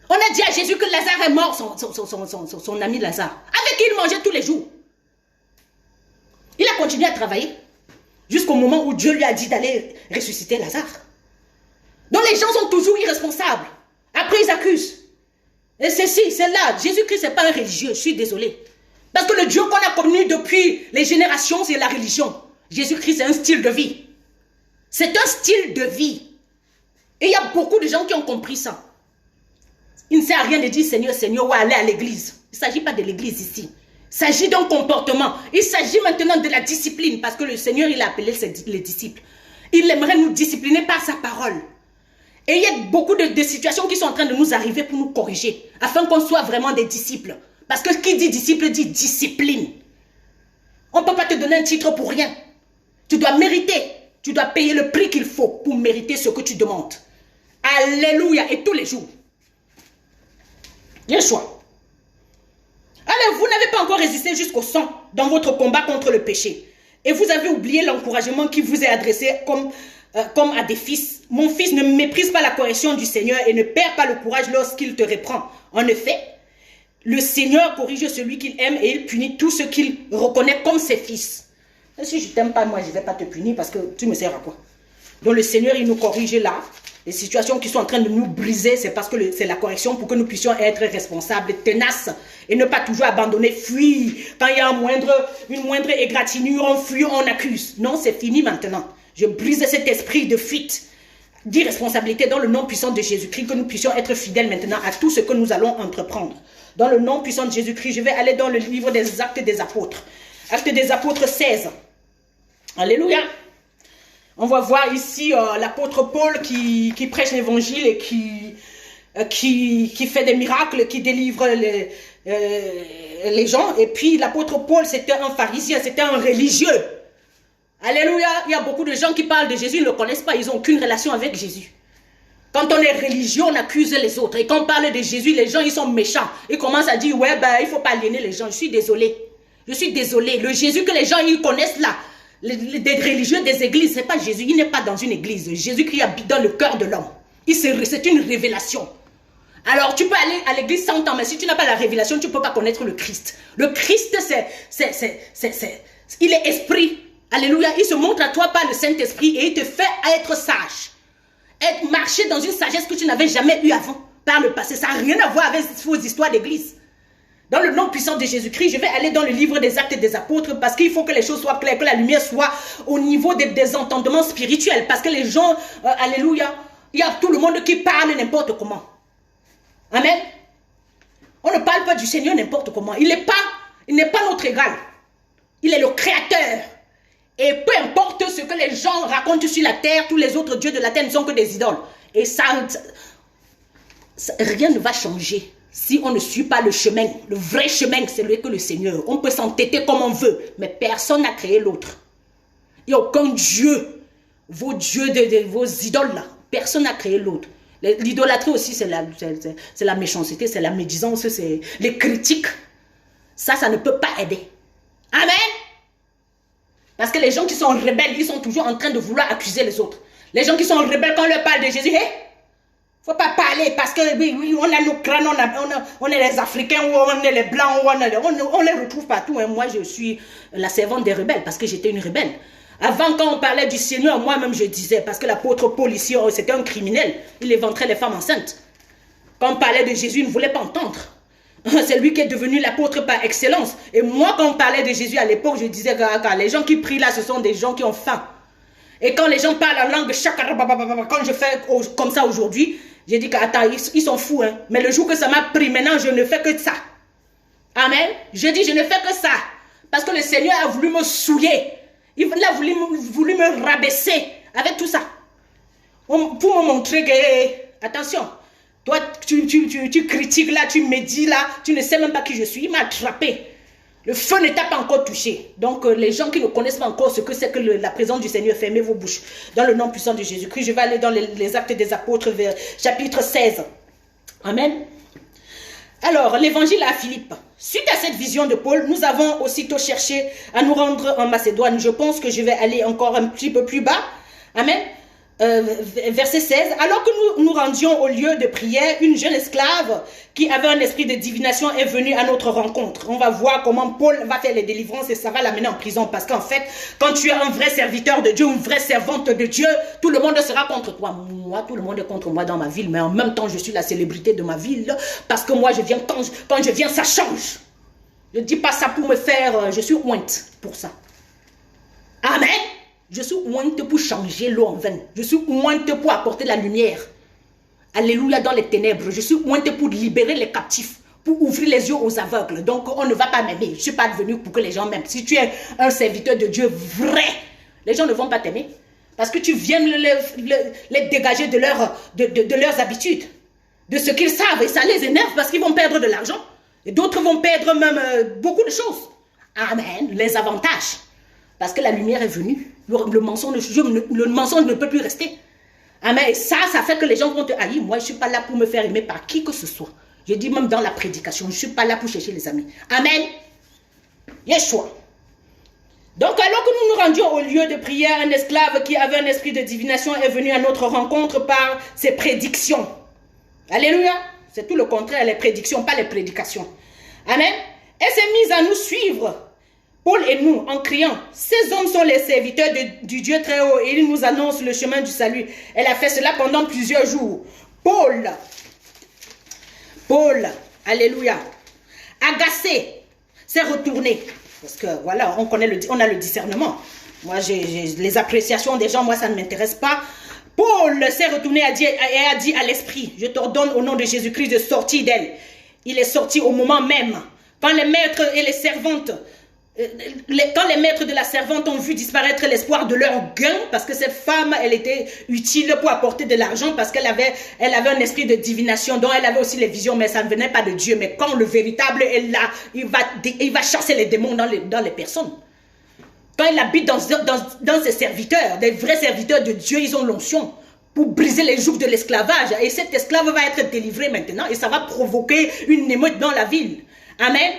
[SPEAKER 2] On a dit à Jésus que Lazare est mort, son ami Lazare, avec qui il mangeait tous les jours. Il a continué à travailler jusqu'au moment où Dieu lui a dit d'aller ressusciter Lazare. Donc les gens sont toujours irresponsables. Après, ils accusent. Et c'est ci, c'est là. Jésus-Christ n'est pas un religieux, je suis désolée. Parce que le Dieu qu'on a connu depuis les générations, c'est la religion. Jésus-Christ, c'est un style de vie. C'est un style de vie. Et il y a beaucoup de gens qui ont compris ça. Il ne sert à rien de dire Seigneur, Seigneur, ou aller à l'église. Il ne s'agit pas de l'église ici. Il s'agit d'un comportement. Il s'agit maintenant de la discipline. Parce que le Seigneur, il a appelé les disciples. Il aimerait nous discipliner par sa parole. Et il y a beaucoup de situations qui sont en train de nous arriver pour nous corriger. Afin qu'on soit vraiment des disciples. Parce que qui dit disciple dit discipline. On ne peut pas te donner un titre pour rien. Tu dois mériter. Tu dois payer le prix qu'il faut pour mériter ce que tu demandes. Alléluia. Et tous les jours. Il y a un choix. Alors, vous n'avez pas encore résisté jusqu'au sang dans votre combat contre le péché. Et vous avez oublié l'encouragement qui vous est adressé comme à des fils. Mon fils, ne méprise pas la correction du Seigneur et ne perd pas le courage lorsqu'il te reprend. En effet, le Seigneur corrige celui qu'il aime et il punit tous ceux qu'il reconnaît comme ses fils. Et si je ne t'aime pas, moi, je ne vais pas te punir parce que tu me sers à quoi? Donc le Seigneur, il nous corrige là. Les situations qui sont en train de nous briser, c'est parce que c'est la correction pour que nous puissions être responsables, tenaces et ne pas toujours abandonner, fuir. Quand il y a une moindre égratignure, on fuit, on accuse. Non, c'est fini maintenant. Je brise cet esprit de fuite, d'irresponsabilité dans le nom puissant de Jésus-Christ, que nous puissions être fidèles maintenant à tout ce que nous allons entreprendre. Dans le nom puissant de Jésus-Christ, je vais aller dans le livre des Actes des Apôtres. Actes des Apôtres 16. Alléluia. On va voir ici l'apôtre Paul qui prêche l'évangile et qui fait des miracles, qui délivre les gens. Et puis l'apôtre Paul, c'était un pharisien, c'était un religieux. Alléluia. Il y a beaucoup de gens qui parlent de Jésus, ils ne le connaissent pas, ils n'ont aucune relation avec Jésus. Quand on est religieux, on accuse les autres. Et quand on parle de Jésus, les gens, ils sont méchants. Ils commencent à dire, ouais, ben, il ne faut pas aliéner les gens. Je suis désolée. Je suis désolée. Le Jésus que les gens, ils connaissent là, des religieux des églises, ce n'est pas Jésus. Il n'est pas dans une église. Jésus-Christ habite dans le cœur de l'homme. C'est une révélation. Alors, tu peux aller à l'église 100 ans, mais si tu n'as pas la révélation, tu ne peux pas connaître le Christ. Le Christ, il est esprit. Alléluia. Il se montre à toi par le Saint-Esprit et il te fait être sage. Marcher dans une sagesse que tu n'avais jamais eue avant, par le passé. Ça n'a rien à voir avec vos histoires d'église. Dans le nom puissant de Jésus-Christ, je vais aller dans le livre des Actes des Apôtres parce qu'il faut que les choses soient claires, que la lumière soit au niveau des entendements spirituels. Parce que les gens, alléluia, il y a tout le monde qui parle n'importe comment. Amen. On ne parle pas du Seigneur n'importe comment. Il n'est pas notre égal. Il est le créateur. Et peu importe ce que les gens racontent sur la terre, tous les autres dieux de la terre ne sont que des idoles. Et rien ne va changer si on ne suit pas le chemin. Le vrai chemin, c'est le que le Seigneur. On peut s'entêter comme on veut, mais personne n'a créé l'autre. Il n'y a aucun dieu. Vos dieux, vos idoles là, personne n'a créé l'autre. L'idolâtrie aussi, c'est la méchanceté, c'est la médisance, c'est les critiques. Ça ne peut pas aider. Amen. Parce que les gens qui sont rebelles, ils sont toujours en train de vouloir accuser les autres. Les gens qui sont rebelles, quand on leur parle de Jésus, il ne faut pas parler parce que oui, on a nos crânes, on est les Africains, ou on est les Blancs, on les retrouve partout. Hein. Moi, je suis la servante des rebelles parce que j'étais une rebelle. Avant, quand on parlait du Seigneur, moi-même, je disais, parce que l'apôtre Paul ici, c'était un criminel. Il éventrait les femmes enceintes. Quand on parlait de Jésus, il ne voulait pas entendre. C'est lui qui est devenu l'apôtre par excellence. Et moi, quand on parlait de Jésus à l'époque, je disais que les gens qui prient là, ce sont des gens qui ont faim. Et quand les gens parlent en langue, quand je fais comme ça aujourd'hui, j'ai dit qu'attends, ils sont fous. Hein. Mais le jour que ça m'a pris, maintenant, je ne fais que ça. Amen. Je dis, je ne fais que ça. Parce que le Seigneur a voulu me souiller. Il a voulu me rabaisser avec tout ça. Pour me montrer que, attention, toi, tu critiques là, tu médis là, tu ne sais même pas qui je suis. Il m'a attrapé. Le feu ne t'a pas encore touché. Donc, les gens qui ne connaissent pas encore ce que c'est que la présence du Seigneur, fermez vos bouches. Dans le nom puissant de Jésus-Christ, je vais aller dans les Actes des Apôtres, vers chapitre 16. Amen. Alors, l'évangile à Philippe. Suite à cette vision de Paul, nous avons aussitôt cherché à nous rendre en Macédoine. Je pense que je vais aller encore un petit peu plus bas. Amen. Verset 16. Alors que nous nous rendions au lieu de prière, une jeune esclave qui avait un esprit de divination est venue à notre rencontre. On va voir comment Paul va faire les délivrances et ça va l'amener en prison. Parce qu'en fait, quand tu es un vrai serviteur de Dieu, une vraie servante de Dieu, tout le monde sera contre toi. Moi, tout le monde est contre moi dans ma ville, mais en même temps, je suis la célébrité de ma ville. Parce que moi, je viens, quand je viens, ça change. Je ne dis pas ça pour me faire, je suis ointe pour ça. Amen. Je suis ointe pour changer l'eau en vin. Je suis ointe pour apporter la lumière. Alléluia dans les ténèbres. Je suis ointe pour libérer les captifs. Pour ouvrir les yeux aux aveugles. Donc on ne va pas m'aimer. Je ne suis pas venu pour que les gens m'aiment. Si tu es un serviteur de Dieu vrai, les gens ne vont pas t'aimer. Parce que tu viens les dégager de leurs habitudes. De ce qu'ils savent. Et ça les énerve parce qu'ils vont perdre de l'argent. Et d'autres vont perdre même beaucoup de choses. Amen. Les avantages. Parce que la lumière est venue. Le mensonge ne peut plus rester. Amen. Et ça fait que les gens vont te haïr. Moi, je ne suis pas là pour me faire aimer par qui que ce soit. Je dis même dans la prédication, je ne suis pas là pour chercher les amis. Amen. Yeshua. Donc, alors que nous nous rendions au lieu de prière, un esclave qui avait un esprit de divination est venu à notre rencontre par ses prédictions. Alléluia. C'est tout le contraire, les prédictions, pas les prédications. Amen. Et s'est mise à nous suivre. Paul et nous, en criant, ces hommes sont les serviteurs du Dieu très haut et ils nous annoncent le chemin du salut. Elle a fait cela pendant plusieurs jours. Paul, alléluia, agacé, s'est retourné. Parce que voilà, on a le discernement. Moi, les appréciations des gens, moi, ça ne m'intéresse pas. Paul s'est retourné et a dit à l'esprit, je t'ordonne au nom de Jésus-Christ de sortir d'elle. Il est sorti au moment même. Quand les maîtres et les servantes... Quand les maîtres de la servante ont vu disparaître l'espoir de leur gain, parce que cette femme, elle était utile pour apporter de l'argent, parce qu'elle avait un esprit de divination, donc elle avait aussi les visions, mais ça ne venait pas de Dieu. Mais quand le véritable est là, il va chasser les démons dans les personnes. Quand il habite dans ses serviteurs, des vrais serviteurs de Dieu, ils ont l'onction pour briser les jougs de l'esclavage. Et cet esclave va être délivré maintenant, et ça va provoquer une émeute dans la ville. Amen.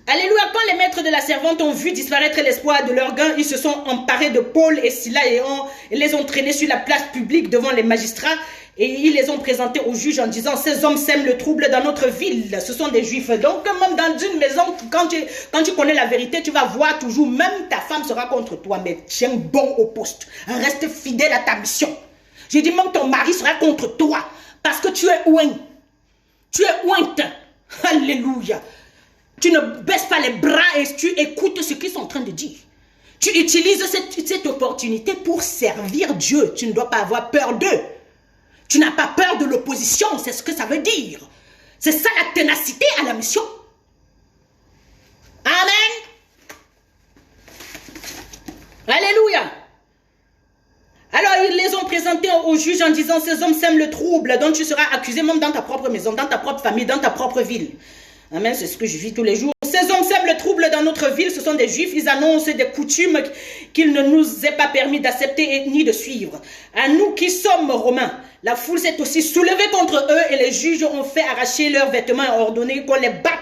[SPEAKER 2] Alléluia, quand les maîtres de la servante ont vu disparaître l'espoir de leur gain, ils se sont emparés de Paul et Silas et les ont traînés sur la place publique devant les magistrats et ils les ont présentés aux juges en disant, ces hommes sèment le trouble dans notre ville, ce sont des juifs. Donc même dans une maison, quand tu connais la vérité, tu vas voir toujours, même ta femme sera contre toi, mais tiens bon au poste, reste fidèle à ta mission. Je dis même ton mari sera contre toi, parce que tu es oint. Tu es ointe. Alléluia. Tu ne baisses pas les bras et tu écoutes ce qu'ils sont en train de dire. Tu utilises cette opportunité pour servir Dieu. Tu ne dois pas avoir peur d'eux. Tu n'as pas peur de l'opposition, c'est ce que ça veut dire. C'est ça la ténacité à la mission. Amen. Alléluia. Alors ils les ont présentés aux juges en disant, ces hommes sèment le trouble, dont tu seras accusé même dans ta propre maison, dans ta propre famille, dans ta propre ville. Amen, c'est ce que je vis tous les jours. Ces hommes sèment le trouble dans notre ville, ce sont des juifs, ils annoncent des coutumes qu'il ne nous est pas permis d'accepter ni de suivre. À nous qui sommes romains, la foule s'est aussi soulevée contre eux et les juges ont fait arracher leurs vêtements et ordonné qu'on les batte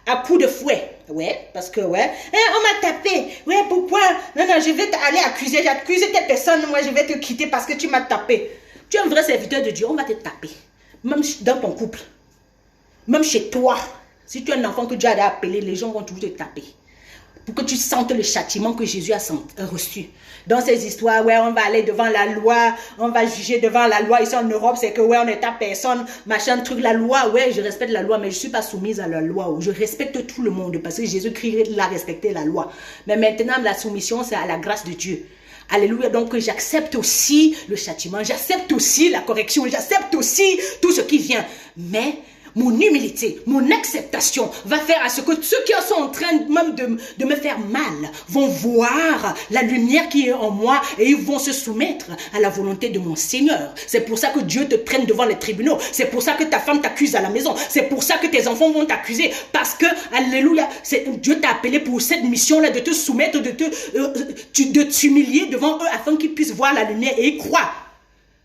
[SPEAKER 2] à coups de fouet. Ouais, parce que on m'a tapé. Ouais, pourquoi? Non, je vais aller accuser. J'ai accusé telle personne, moi je vais te quitter parce que tu m'as tapé. Tu es un vrai serviteur de Dieu, on va te taper. Même dans ton couple. Même chez toi. Si tu es un enfant que Dieu a appelé, les gens vont toujours te taper. Pour que tu sentes le châtiment que Jésus a reçu. Dans ces histoires, on va aller devant la loi, on va juger devant la loi. Ici en Europe, c'est que on ne tape personne, machin, truc, la loi. Je respecte la loi, mais je ne suis pas soumise à la loi. Je respecte tout le monde parce que Jésus-Christ a respecté la loi. Mais maintenant, la soumission, c'est à la grâce de Dieu. Alléluia, donc j'accepte aussi le châtiment, j'accepte aussi la correction, j'accepte aussi tout ce qui vient. Mais mon humilité, mon acceptation va faire à ce que ceux qui sont en train même de me faire mal vont voir la lumière qui est en moi et ils vont se soumettre à la volonté de mon Seigneur. C'est pour ça que Dieu te traîne devant les tribunaux. C'est pour ça que ta femme t'accuse à la maison. C'est pour ça que tes enfants vont t'accuser. Parce que, alléluia, Dieu t'a appelé pour cette mission-là de te soumettre, de t'humilier devant eux afin qu'ils puissent voir la lumière et y croire.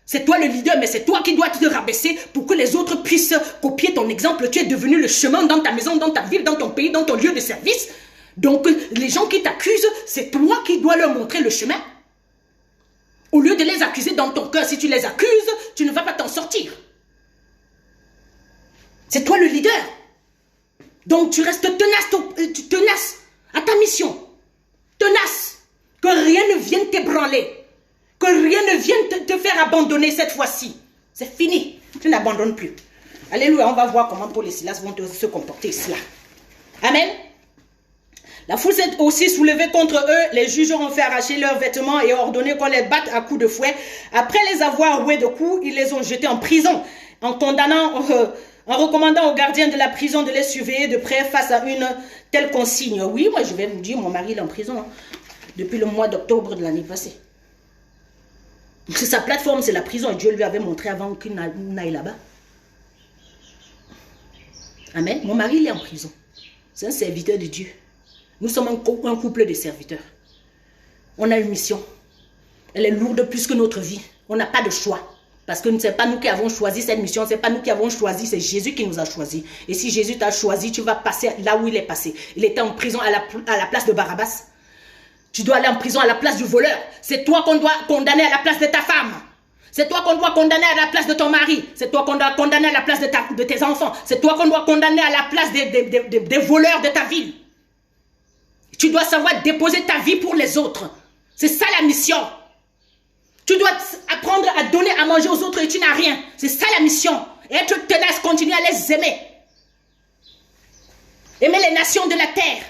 [SPEAKER 2] C'est toi le leader, mais c'est toi qui dois te rabaisser pour que les autres puissent copier ton exemple. Tu es devenu le chemin dans ta maison, dans ta ville, dans ton pays, dans ton lieu de service. Donc, les gens qui t'accusent, c'est toi qui dois leur montrer le chemin. Au lieu de les accuser dans ton cœur, si tu les accuses, tu ne vas pas t'en sortir. C'est toi le leader. Donc, tu restes tenace à ta mission. Tenace. Que rien ne vienne t'ébranler. Que rien ne vienne te faire abandonner cette fois-ci. C'est fini. Tu n'abandonnes plus. Alléluia. On va voir comment Paul et Silas vont se comporter cela. Amen. La foule s'est aussi soulevée contre eux. Les juges ont fait arracher leurs vêtements et ordonné qu'on les batte à coups de fouet. Après les avoir roués de coups, ils les ont jetés en prison. En recommandant aux gardiens de la prison de les surveiller de près face à une telle consigne. Oui, moi je vais vous dire, mon mari est en prison hein, depuis le mois d'octobre de l'année passée. Sa plateforme, c'est la prison et Dieu lui avait montré avant qu'il n'aille là-bas. Amen. Mon mari, il est en prison. C'est un serviteur de Dieu. Nous sommes un couple de serviteurs. On a une mission. Elle est lourde plus que notre vie. On n'a pas de choix. Parce que ce n'est pas nous qui avons choisi cette mission. Ce n'est pas nous qui avons choisi. C'est Jésus qui nous a choisi. Et si Jésus t'a choisi, tu vas passer là où il est passé. Il était en prison à la place de Barabbas. Tu dois aller en prison à la place du voleur. C'est toi qu'on doit condamner à la place de ta femme. C'est toi qu'on doit condamner à la place de ton mari. C'est toi qu'on doit condamner à la place de tes enfants. C'est toi qu'on doit condamner à la place des voleurs de ta ville. Tu dois savoir déposer ta vie pour les autres. C'est ça la mission. Tu dois apprendre à donner à manger aux autres et tu n'as rien. C'est ça la mission. Et être tenace, continuer à les aimer. Aimer les nations de la terre.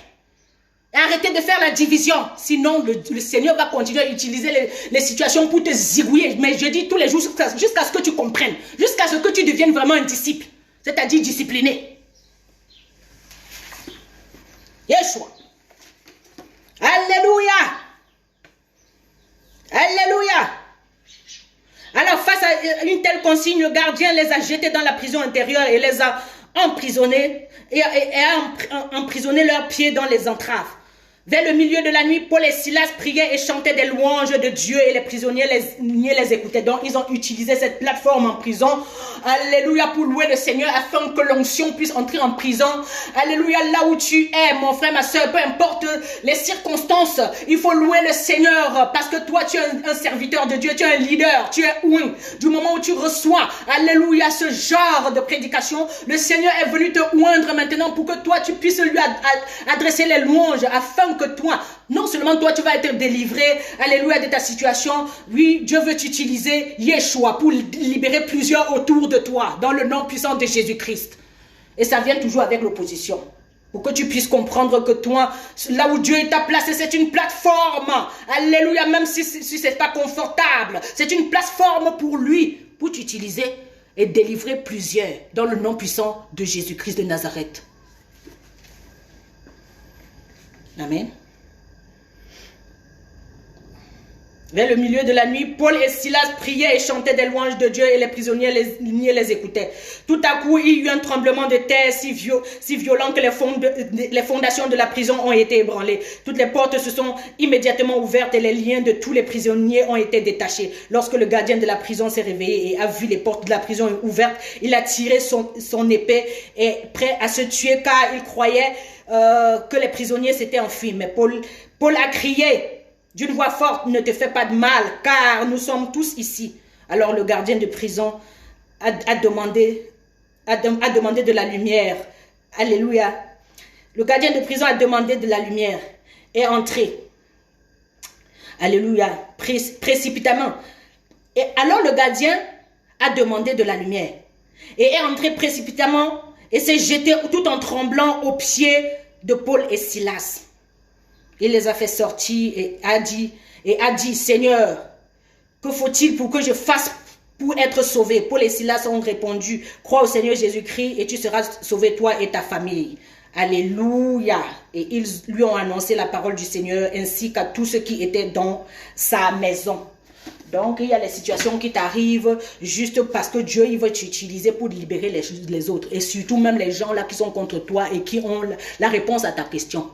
[SPEAKER 2] Et arrêter de faire la division. Sinon, le Seigneur va continuer à utiliser les situations pour te zigouiller. Mais je dis tous les jours jusqu'à ce que tu comprennes. Jusqu'à ce que tu deviennes vraiment un disciple. C'est-à-dire discipliné. Yeshua. Alléluia. Alléluia. Alors, face à une telle consigne, le gardien les a jetés dans la prison intérieure et les a emprisonnés et a emprisonné leurs pieds dans les entraves. Vers le milieu de la nuit, Paul et Silas priaient et chantaient des louanges de Dieu et les prisonniers les écoutaient. Donc, ils ont utilisé cette plateforme en prison. Alléluia, pour louer le Seigneur afin que l'onction puisse entrer en prison. Alléluia, là où tu es, mon frère, ma soeur, peu importe les circonstances, il faut louer le Seigneur parce que toi, tu es un serviteur de Dieu, tu es un leader, tu es oint. Du moment où tu reçois, alléluia, ce genre de prédication, le Seigneur est venu te oindre maintenant pour que toi, tu puisses lui adresser les louanges afin que toi, non seulement toi tu vas être délivré, alléluia, de ta situation, oui, Dieu veut t'utiliser, Yeshua, pour libérer plusieurs autour de toi, dans le nom puissant de Jésus-Christ. Et ça vient toujours avec l'opposition. Pour que tu puisses comprendre que toi, là où Dieu t'a placé, c'est une plateforme, alléluia, même si c'est pas confortable, c'est une plateforme pour lui, pour t'utiliser et délivrer plusieurs, dans le nom puissant de Jésus-Christ de Nazareth. Amen. Vers le milieu de la nuit, Paul et Silas priaient et chantaient des louanges de Dieu et les prisonniers les écoutaient. Tout à coup, il y eut un tremblement de terre si violent que les fondations de la prison ont été ébranlées. Toutes les portes se sont immédiatement ouvertes et les liens de tous les prisonniers ont été détachés. Lorsque le gardien de la prison s'est réveillé et a vu les portes de la prison ouvertes, il a tiré son épée et prêt à se tuer car il croyait que les prisonniers s'étaient enfuis. Mais Paul a crié d'une voix forte, ne te fais pas de mal, car nous sommes tous ici. Alors le gardien de prison a demandé de la lumière. Alléluia. Le gardien de prison a demandé de la lumière et est entré. Alléluia. Précipitamment. Et alors le gardien a demandé de la lumière et est entré précipitamment et s'est jeté tout en tremblant aux pieds de Paul et Silas. Il les a fait sortir et a dit, Seigneur, que faut-il pour que je fasse pour être sauvé? Paul et Silas ont répondu, crois au Seigneur Jésus-Christ et tu seras sauvé, toi et ta famille. Alléluia. Et ils lui ont annoncé la parole du Seigneur ainsi qu'à tous ceux qui étaient dans sa maison. Donc, il y a les situations qui t'arrivent juste parce que Dieu, il veut t'utiliser pour libérer les autres. Et surtout même les gens là qui sont contre toi et qui ont la réponse à ta question.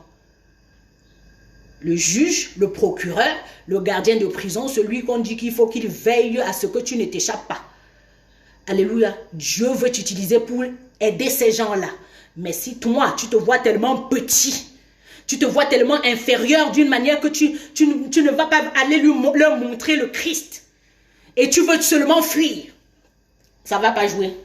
[SPEAKER 2] Le juge, le procureur, le gardien de prison, celui qu'on dit qu'il faut qu'il veille à ce que tu ne t'échappes pas. Alléluia. Dieu veut t'utiliser pour aider ces gens-là. Mais si toi, tu te vois tellement petit, tu te vois tellement inférieur d'une manière que tu ne vas pas aller leur montrer le Christ. Et tu veux seulement fuir. Ça ne va pas jouer.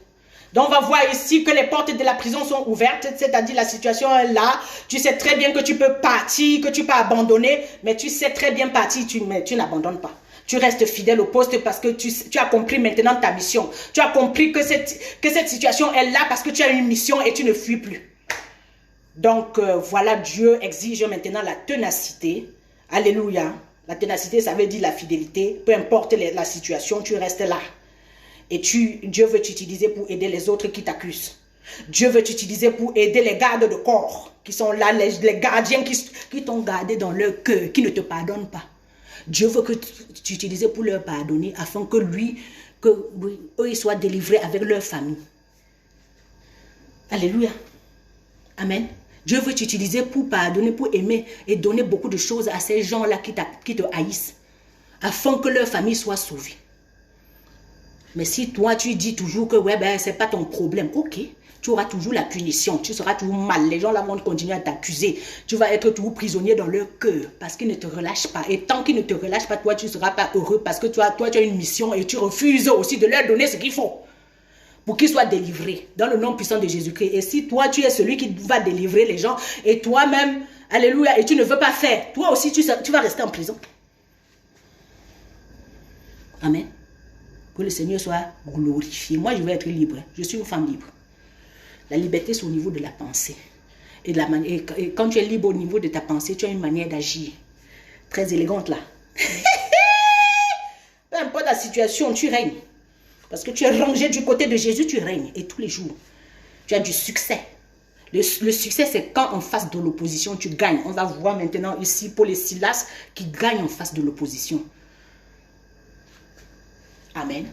[SPEAKER 2] Donc, on va voir ici que les portes de la prison sont ouvertes, c'est-à-dire la situation est là. Tu sais très bien que tu peux partir, que tu peux abandonner, mais tu sais très bien partir, mais tu n'abandonnes pas. Tu restes fidèle au poste parce que tu as compris maintenant ta mission. Tu as compris que cette situation est là parce que tu as une mission et tu ne fuis plus. Donc, voilà, Dieu exige maintenant la ténacité. Alléluia. La ténacité, ça veut dire la fidélité. Peu importe la situation, tu restes là. Et Dieu veut t'utiliser pour aider les autres qui t'accusent. Dieu veut t'utiliser pour aider les gardes de corps qui sont là, les gardiens qui t'ont gardé dans leur cœur, qui ne te pardonnent pas. Dieu veut que tu utilises pour leur pardonner afin que eux ils soient délivrés avec leur famille. Alléluia. Amen. Dieu veut t'utiliser pour pardonner, pour aimer et donner beaucoup de choses à ces gens-là qui te haïssent afin que leur famille soit sauvée. Mais si toi, tu dis toujours que ouais, ben, c'est pas ton problème, ok, tu auras toujours la punition, tu seras toujours mal. Les gens là vont continuer à t'accuser. Tu vas être toujours prisonnier dans leur cœur parce qu'ils ne te relâchent pas. Et tant qu'ils ne te relâchent pas, toi, tu ne seras pas heureux parce que toi, tu as une mission et tu refuses aussi de leur donner ce qu'il faut pour qu'ils soient délivrés dans le nom puissant de Jésus-Christ. Et si toi, tu es celui qui va délivrer les gens et toi-même, alléluia, et tu ne veux pas faire, toi aussi, tu vas rester en prison. Amen. Que le Seigneur soit glorifié. Moi, je veux être libre. Je suis une femme libre. La liberté, c'est au niveau de la pensée. Et quand tu es libre au niveau de ta pensée, tu as une manière d'agir. Très élégante là. Peu importe la situation, tu règnes. Parce que tu es rangé du côté de Jésus, tu règnes. Et tous les jours, tu as du succès. Le succès, c'est quand en face de l'opposition, tu gagnes. On va voir maintenant ici Paul et Silas qui gagnent en face de l'opposition. Amen.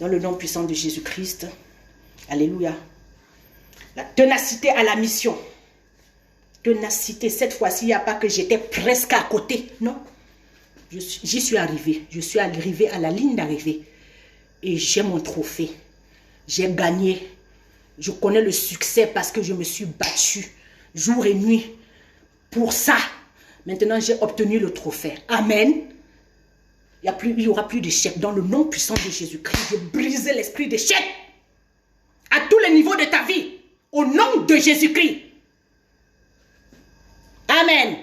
[SPEAKER 2] Dans le nom puissant de Jésus-Christ. Alléluia. La ténacité à la mission. Ténacité. Cette fois-ci, il n'y a pas que j'étais presque à côté. Non. J'y suis arrivé. Je suis arrivé à la ligne d'arrivée. Et j'ai mon trophée. J'ai gagné. Je connais le succès parce que je me suis battu jour et nuit. Pour ça, maintenant, j'ai obtenu le trophée. Amen. Il n'y aura plus d'échec. Dans le nom puissant de Jésus-Christ, je brise l'esprit d'échec à tous les niveaux de ta vie. Au nom de Jésus-Christ. Amen.